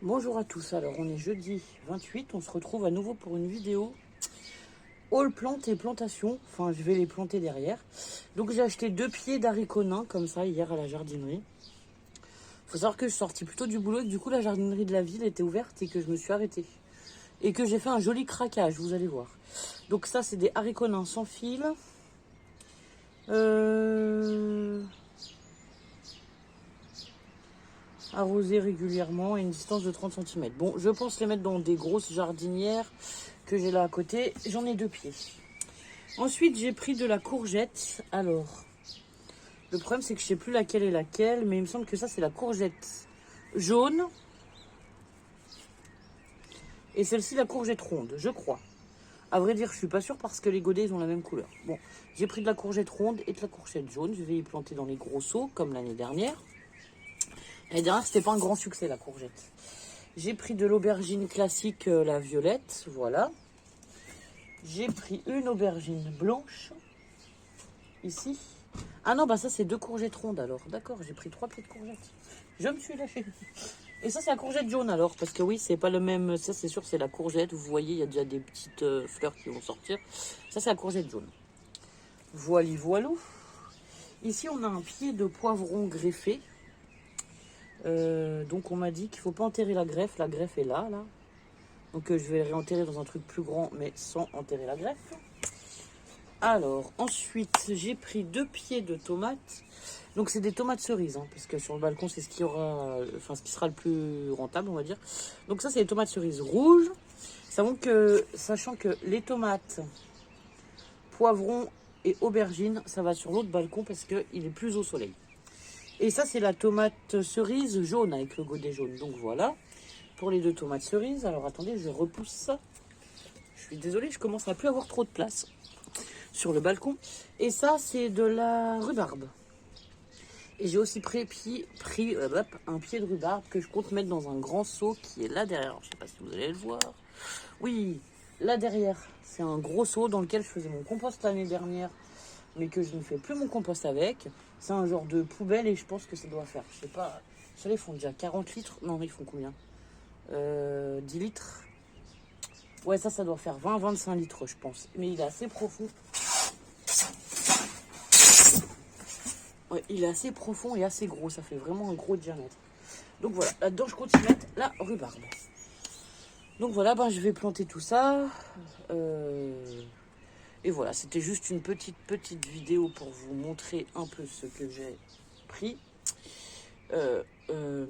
Bonjour à tous, alors on est jeudi 28, on se retrouve à nouveau pour une vidéo haul plantes et plantations, enfin je vais les planter derrière. Donc j'ai acheté 2 pieds d'haricots nains comme ça hier à la jardinerie. Faut savoir que je suis sortie plutôt du boulot et que du coup la jardinerie de la ville était ouverte et que je me suis arrêtée. Et que j'ai fait un joli craquage, vous allez voir. Donc ça c'est des haricots nains sans fil. Arroser régulièrement à une distance de 30 cm. Bon, je pense les mettre dans des grosses jardinières que j'ai là à côté. J'en ai 2 pieds. Ensuite, j'ai pris de la courgette. Alors, le problème, c'est que je ne sais plus laquelle est laquelle, mais il me semble que ça, c'est la courgette jaune. Et celle-ci, la courgette ronde, je crois. À vrai dire, je suis pas sûre parce que les godets, ils ont la même couleur. Bon, j'ai pris de la courgette ronde et de la courgette jaune. Je vais y planter dans les gros seaux, comme l'année dernière. L'année dernière, c'était pas un grand succès, la courgette. J'ai pris de l'aubergine classique, la violette, voilà. J'ai pris une aubergine blanche, ici. Ah non, bah ça, c'est 2 courgettes rondes, alors. D'accord, j'ai pris 3 pieds de courgettes. Je me suis lâchée. Et ça, c'est la courgette jaune, alors. Parce que oui, c'est pas le même... Ça, c'est sûr, c'est la courgette. Vous voyez, il y a déjà des petites fleurs qui vont sortir. Ça, c'est la courgette jaune. Voili voilou. Ici, on a un pied de poivron greffé. Donc on m'a dit qu'il ne faut pas enterrer la greffe est là. Donc je vais le réenterrer dans un truc plus grand mais sans enterrer la greffe. Alors ensuite j'ai pris 2 pieds de tomates. Donc c'est des tomates cerises hein, parce que sur le balcon c'est ce qui aura, enfin ce qui sera le plus rentable on va dire. Donc ça c'est des tomates cerises rouges. Sachant que les tomates, poivrons et aubergines ça va sur l'autre balcon parce qu'il est plus au soleil. Et ça, c'est la tomate cerise jaune avec le godet jaune. Donc voilà, pour les 2 tomates cerises. Alors attendez, je repousse ça. Je suis désolée, je commence à plus avoir trop de place sur le balcon. Et ça, c'est de la rhubarbe. Et j'ai aussi pris un pied de rhubarbe que je compte mettre dans un grand seau qui est là derrière. Alors, je ne sais pas si vous allez le voir. Oui, là derrière, c'est un gros seau dans lequel je faisais mon compost l'année dernière. Mais que je ne fais plus mon compost avec. C'est un genre de poubelle et je pense que ça doit faire, je sais pas, ça ils font déjà 40 litres. Non, ils font combien 10 litres. Ouais, ça doit faire 20-25 litres, je pense. Mais il est assez profond. Ouais, il est assez profond et assez gros. Ça fait vraiment un gros diamètre. Donc voilà, là-dedans, je compte y mettre la rhubarbe. Donc voilà, ben, je vais planter tout ça. Et voilà, c'était juste une petite vidéo pour vous montrer un peu ce que j'ai pris.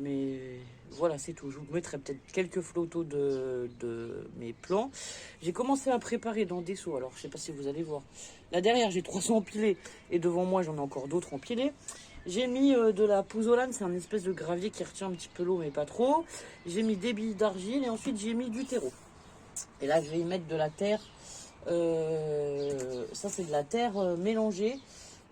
Mais voilà, c'est tout. Je vous mettrai peut-être quelques photos de mes plants. J'ai commencé à préparer dans des seaux. Alors, je ne sais pas si vous allez voir. Là derrière, j'ai 300 empilés. Et devant moi, j'en ai encore d'autres empilés. J'ai mis de la pouzzolane. C'est un espèce de gravier qui retient un petit peu l'eau, mais pas trop. J'ai mis des billes d'argile. Et ensuite, j'ai mis du terreau. Et là, je vais y mettre de la terre. Ça c'est de la terre mélangée,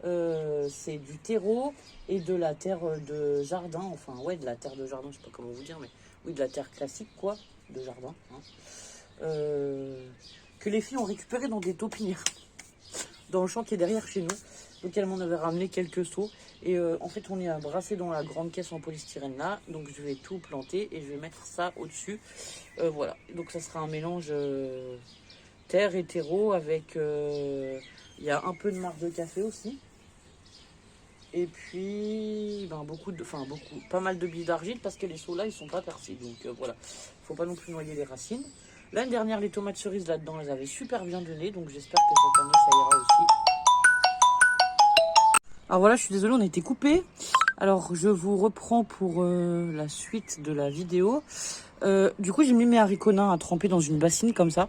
c'est du terreau et de la terre de jardin, enfin ouais de la terre de jardin, je sais pas comment vous dire, mais oui de la terre classique quoi, de jardin, hein. Que les filles ont récupéré dans des taupinières, dans le champ qui est derrière chez nous. Donc elles m'en avaient ramené quelques seaux et en fait on y a brassé dans la grande caisse en polystyrène là, donc je vais tout planter et je vais mettre ça au dessus, voilà, donc ça sera un mélange terre et terreau avec, il y a un peu de marc de café aussi. Et puis, ben, pas mal de billes d'argile parce que les seaux là, ils sont pas percés. Donc voilà, faut pas non plus noyer les racines. L'année dernière, les tomates cerises là-dedans, elles avaient super bien donné. Donc j'espère que cette année, ça ira aussi. Alors voilà, je suis désolée, on a été coupé. Alors je vous reprends pour la suite de la vidéo. Du coup, j'ai mis mes haricots nains à tremper dans une bassine comme ça.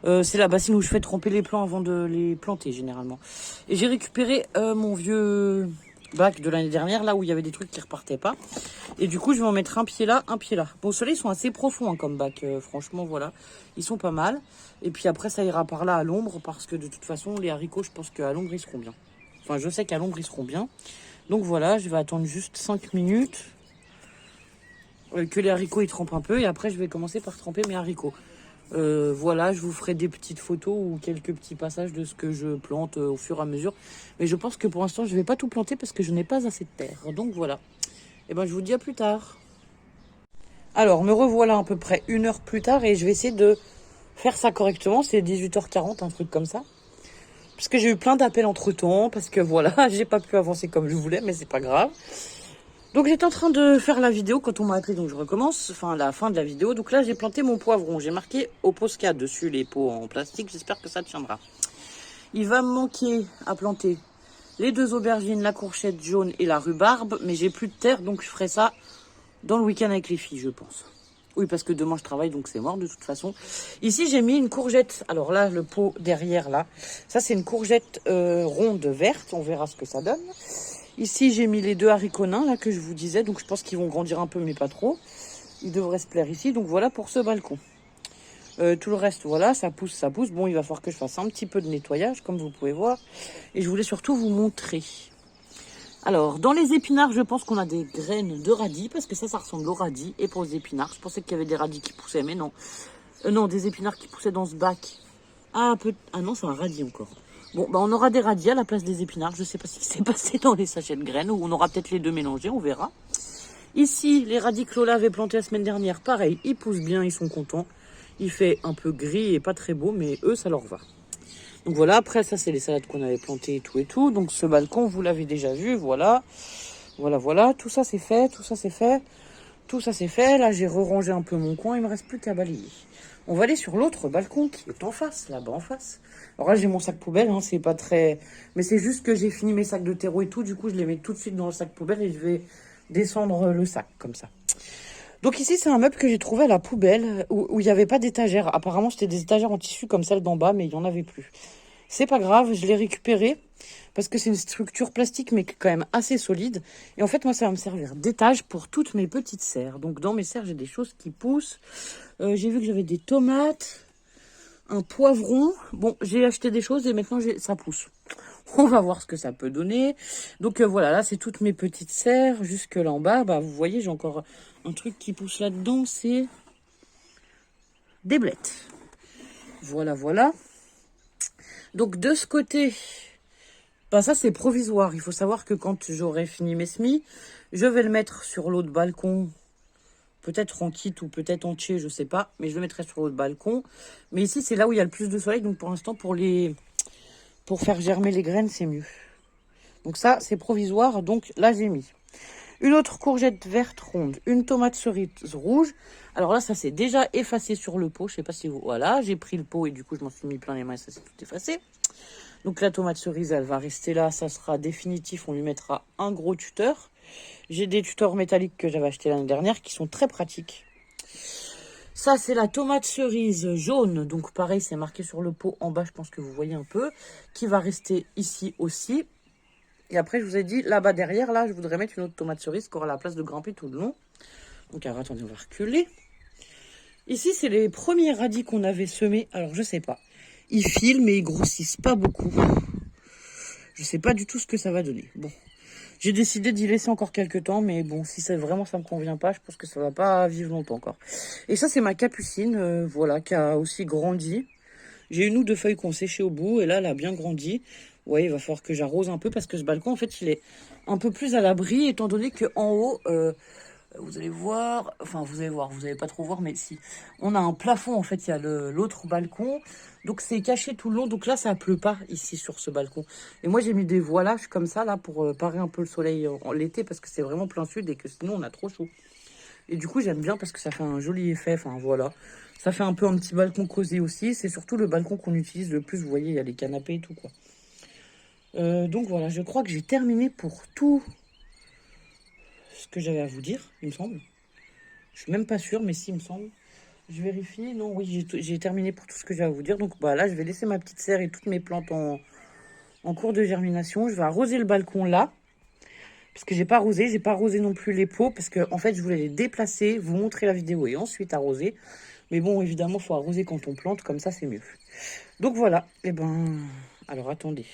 C'est la bassine où je fais tremper les plants avant de les planter généralement. Et j'ai récupéré mon vieux bac de l'année dernière, là où il y avait des trucs qui repartaient pas. Et du coup, je vais en mettre un pied là, un pied là. Bon, ceux-là, ils sont assez profonds hein, comme bac. Franchement, voilà. Ils sont pas mal. Et puis après, ça ira par là à l'ombre parce que de toute façon, les haricots, je pense qu'à l'ombre, ils seront bien. Enfin, je sais qu'à l'ombre, ils seront bien. Donc voilà, je vais attendre juste 5 minutes. Que les haricots ils trempent un peu et après je vais commencer par tremper mes haricots. Voilà, je vous ferai des petites photos ou quelques petits passages de ce que je plante au fur et à mesure. Mais je pense que pour l'instant je vais pas tout planter parce que je n'ai pas assez de terre. Donc voilà. Et ben je vous dis à plus tard. Alors, me revoilà à peu près 1 heure plus tard et je vais essayer de faire ça correctement. C'est 18h40, un truc comme ça. Parce que j'ai eu plein d'appels entre temps, parce que voilà, j'ai pas pu avancer comme je voulais, mais c'est pas grave. Donc j'étais en train de faire la vidéo quand on m'a appelé, donc je recommence, enfin la fin de la vidéo. Donc là j'ai planté mon poivron, j'ai marqué au Posca dessus les pots en plastique, j'espère que ça tiendra. Il va me manquer à planter les 2 aubergines, la courgette jaune et la rhubarbe, mais j'ai plus de terre, donc je ferai ça dans le week-end avec les filles, je pense. Oui, parce que demain je travaille, donc c'est mort de toute façon. Ici j'ai mis une courgette, alors là le pot derrière là, ça c'est une courgette ronde verte, on verra ce que ça donne. Ici, j'ai mis les 2 haricots nains, là, que je vous disais. Donc, je pense qu'ils vont grandir un peu, mais pas trop. Ils devraient se plaire ici. Donc, voilà pour ce balcon. Tout le reste, voilà, ça pousse, ça pousse. Bon, il va falloir que je fasse un petit peu de nettoyage, comme vous pouvez voir. Et je voulais surtout vous montrer. Alors, dans les épinards, je pense qu'on a des graines de radis, parce que ça ressemble aux radis. Et pour les épinards, je pensais qu'il y avait des radis qui poussaient, mais non. Non, des épinards qui poussaient dans ce bac. Ah, ah non, c'est un radis encore. Bon, bah on aura des radis à la place des épinards. Je sais pas ce qui s'est passé dans les sachets de graines. Ou on aura peut-être les 2 mélangés, on verra. Ici, les radis que Lola avait plantés la semaine dernière, pareil, ils poussent bien, ils sont contents. Il fait un peu gris et pas très beau, mais eux, ça leur va. Donc voilà, après ça, c'est les salades qu'on avait plantées et tout et tout. Donc ce balcon, vous l'avez déjà vu, voilà. Voilà, voilà, tout ça c'est fait, tout ça c'est fait. Tout ça c'est fait, là j'ai re-rangé un peu mon coin, il me reste plus qu'à balayer. On va aller sur l'autre balcon qui est en face, là-bas en face. Alors là j'ai mon sac poubelle, hein, c'est pas très... Mais c'est juste que j'ai fini mes sacs de terreau et tout, du coup je les mets tout de suite dans le sac poubelle et je vais descendre le sac comme ça. Donc ici c'est un meuble que j'ai trouvé à la poubelle où il n'y avait pas d'étagère. Apparemment c'était des étagères en tissu comme celle d'en bas mais il n'y en avait plus. C'est pas grave, je l'ai récupéré parce que c'est une structure plastique mais quand même assez solide. Et en fait, moi, ça va me servir d'étage pour toutes mes petites serres. Donc, dans mes serres, j'ai des choses qui poussent. J'ai vu que j'avais des tomates, un poivron. Bon, j'ai acheté des choses et maintenant, ça pousse. On va voir ce que ça peut donner. Donc, voilà, là, c'est toutes mes petites serres. Jusque là en bas, bah, vous voyez, j'ai encore un truc qui pousse là-dedans. C'est des blettes. Voilà, voilà. Donc, de ce côté... Ben ça, c'est provisoire. Il faut savoir que quand j'aurai fini mes semis, je vais le mettre sur l'autre balcon. Peut-être en kit ou peut-être entier, je sais pas. Mais je le mettrai sur l'autre balcon. Mais ici, c'est là où il y a le plus de soleil. Donc pour l'instant, pour faire germer les graines, c'est mieux. Donc ça, c'est provisoire. Donc là, j'ai mis une autre courgette verte ronde, une tomate cerise rouge. Alors là, ça s'est déjà effacé sur le pot. Je sais pas si vous... Voilà, j'ai pris le pot et du coup, je m'en suis mis plein les mains et ça s'est tout effacé. Donc la tomate cerise, elle va rester là, ça sera définitif, on lui mettra un gros tuteur. J'ai des tuteurs métalliques que j'avais acheté l'année dernière qui sont très pratiques. Ça, c'est la tomate cerise jaune, donc pareil, c'est marqué sur le pot en bas, je pense que vous voyez un peu, qui va rester ici aussi. Et après, je vous ai dit, là-bas derrière, là, je voudrais mettre une autre tomate cerise qui aura la place de grimper tout le long. Donc alors, attendez, on va reculer. Ici, c'est les premiers radis qu'on avait semés, alors je sais pas. Ils filent, mais ils grossissent pas beaucoup. Je sais pas du tout ce que ça va donner. Bon, j'ai décidé d'y laisser encore quelques temps, mais bon, si ça vraiment ça me convient pas, je pense que ça va pas vivre longtemps encore. Et ça, c'est ma capucine, voilà, qui a aussi grandi. J'ai une ou 2 feuilles qui ont séché au bout, et là, elle a bien grandi. Ouais, il va falloir que j'arrose un peu, parce que ce balcon, en fait, il est un peu plus à l'abri, étant donné qu'en haut... vous allez voir, enfin vous allez pas trop voir, mais si. On a un plafond, en fait, il y a l'autre balcon. Donc c'est caché tout le long. Donc là, ça pleut pas ici sur ce balcon. Et moi, j'ai mis des voilages comme ça, là, pour parer un peu le soleil en l'été, parce que c'est vraiment plein sud et que sinon, on a trop chaud. Et du coup, j'aime bien parce que ça fait un joli effet. Enfin, voilà. Ça fait un peu un petit balcon cosy aussi. C'est surtout le balcon qu'on utilise le plus. Vous voyez, il y a les canapés et tout, quoi. Donc voilà, je crois que j'ai terminé pour tout ce que j'avais à vous dire, il me semble. Je suis même pas sûre, mais si, il me semble. Je vérifie. Non, oui, j'ai terminé pour tout ce que j'ai à vous dire. Donc bah, là, je vais laisser ma petite serre et toutes mes plantes en cours de germination. Je vais arroser le balcon là. Parce que j'ai pas arrosé non plus les pots. Parce que en fait, je voulais les déplacer, vous montrer la vidéo et ensuite arroser. Mais bon, évidemment, il faut arroser quand on plante. Comme ça, c'est mieux. Donc voilà. Et ben... Alors, attendez.